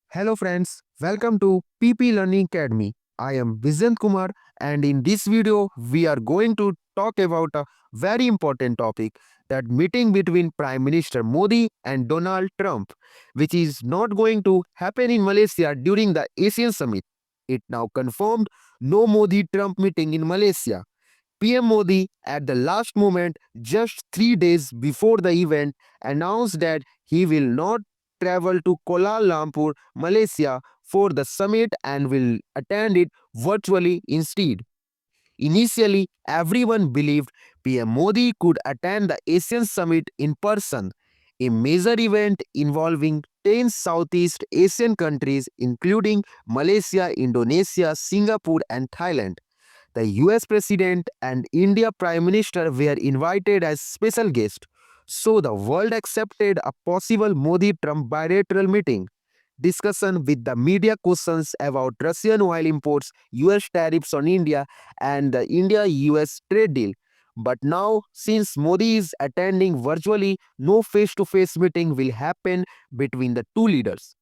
Hello friends, welcome to PP Learning Academy. I am Vijay Kumar and in this video we are going to talk about a very important topic, that meeting between Prime Minister Modi and Donald Trump, which is not going to happen in Malaysia during the ASEAN Summit. It now confirmed no Modi Trump meeting in Malaysia. PM Modi, at the last moment, just 3 days before the event, announced that he will not travel to Kuala Lumpur, Malaysia for the summit and will attend it virtually instead. Initially, everyone believed PM Modi could attend the Asian Summit in person, a major event involving 10 Southeast Asian countries, including Malaysia, Indonesia, Singapore, and Thailand. The US President and India Prime Minister were invited as special guests, so the world accepted a possible Modi Trump bilateral meeting. Discussion with the media questions about Russian oil imports, US tariffs on India, and the India US trade deal. But now, since Modi is attending virtually, no face to face meeting will happen between the two leaders.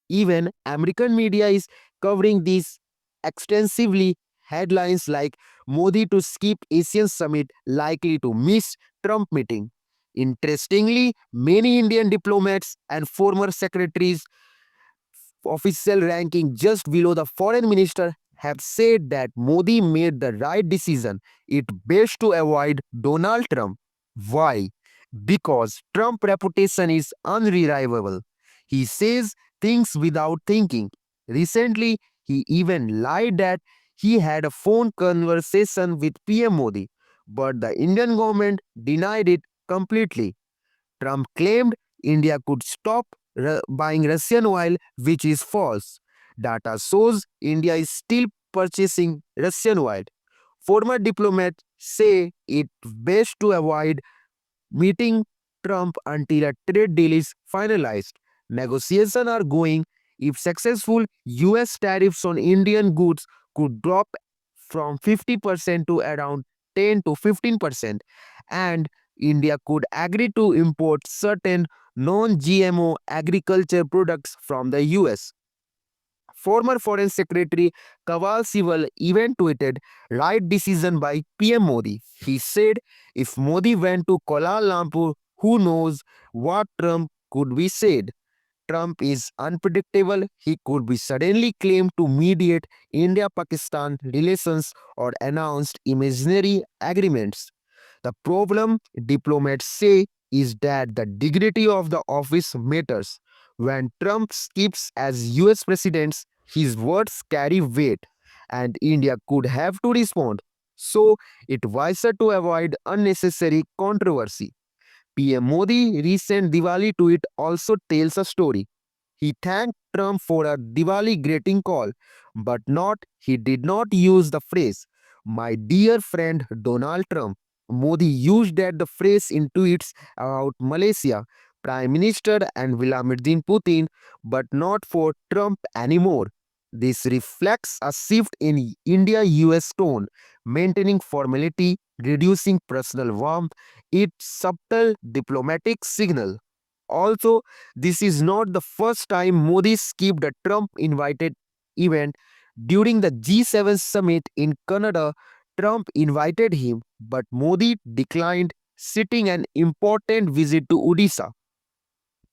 Even American media is covering this extensively. Headlines like Modi to skip Asian summit likely to miss Trump meeting. Interestingly, many Indian diplomats and former secretaries official ranking just below the foreign minister have said that Modi made the right decision. It best to avoid Donald Trump. Why? Because Trump's reputation is unreliable. He says things without thinking. Recently, he even lied that he had a phone conversation with PM Modi, but the Indian government denied it completely. Trump claimed India could stop buying Russian oil, which is false. Data shows India is still purchasing Russian oil. Former diplomats say it's best to avoid meeting Trump until a trade deal is finalized. Negotiations are going. If successful, US tariffs on Indian goods could drop from 50% to around 10 to 15%, and India could agree to import certain non GMO agriculture products from the US. Former Foreign Secretary Kawal Siwal even tweeted, right decision by PM Modi. He said, if Modi went to Kuala Lumpur, who knows what Trump could be said. Trump is unpredictable. He could be suddenly claimed to mediate India Pakistan relations or announced imaginary agreements. The problem, diplomats say, is that the dignity of the office matters. When Trump skips as US president, his words carry weight, and India could have to respond. So, it wiser to avoid unnecessary controversy. PM Modi recent Diwali tweet also tells a story. He thanked Trump for a Diwali greeting call, but not he did not use the phrase, my dear friend Donald Trump. Modi used that the phrase in tweets about Malaysia, Prime Minister and Vladimir Putin, but not for Trump anymore. This reflects a shift in India US tone, maintaining formality, reducing personal warmth. It's subtle diplomatic signal. Also, this is not the first time Modi skipped a Trump invited event. During the G7 summit in Canada, Trump invited him, but Modi declined, citing an important visit to Odisha.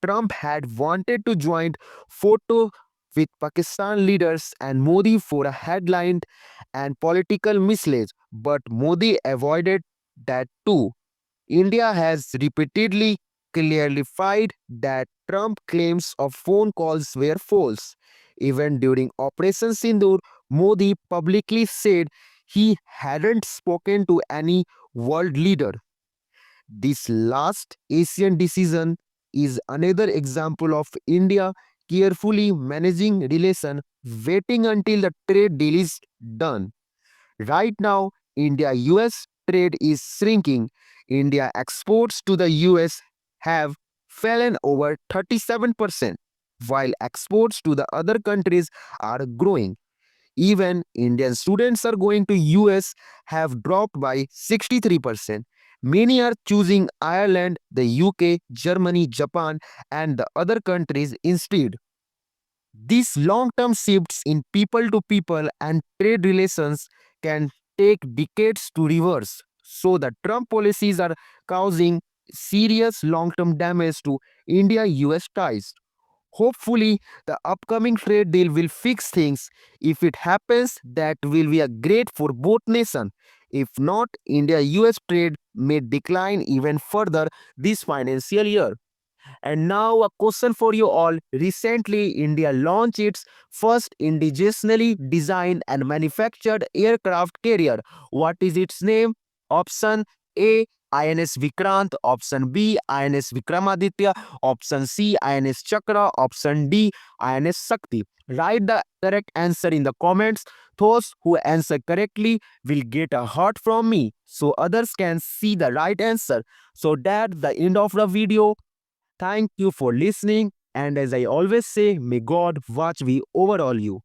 Trump had wanted to join photo with Pakistan leaders and Modi for a headline and political mileage, but Modi avoided that too. India has repeatedly clarified that Trump claims of phone calls were false. Even during Operation Sindoor, Modi publicly said he hadn't spoken to any world leader. This last Asian decision is another example of India carefully managing relation, waiting until the trade deal is done. Right now, India US trade is shrinking. India exports to the US have fallen over 37%, while exports to the other countries are growing. Even Indian students are going to US have dropped by 63%. Many are choosing Ireland, the UK, Germany, Japan, and the other countries instead. These long term shifts in people to people and trade relations can take decades to reverse. So, the Trump policies are causing serious long term damage to India US ties. Hopefully, the upcoming trade deal will fix things. If it happens, that will be a great for both nations. If not, India US trade may decline even further this financial year. And now, a question for you all. Recently, India launched its first indigenously designed and manufactured aircraft carrier. What is its name? Option A, INS Vikrant. Option B, INS Vikramaditya. Option C, INS Chakra. Option D, INS Shakti. Write the correct answer in the comments. Those who answer correctly will get a heart from me so others can see the right answer. So that's the end of the video. Thank you for listening. And as I always say, may God watch me over all you.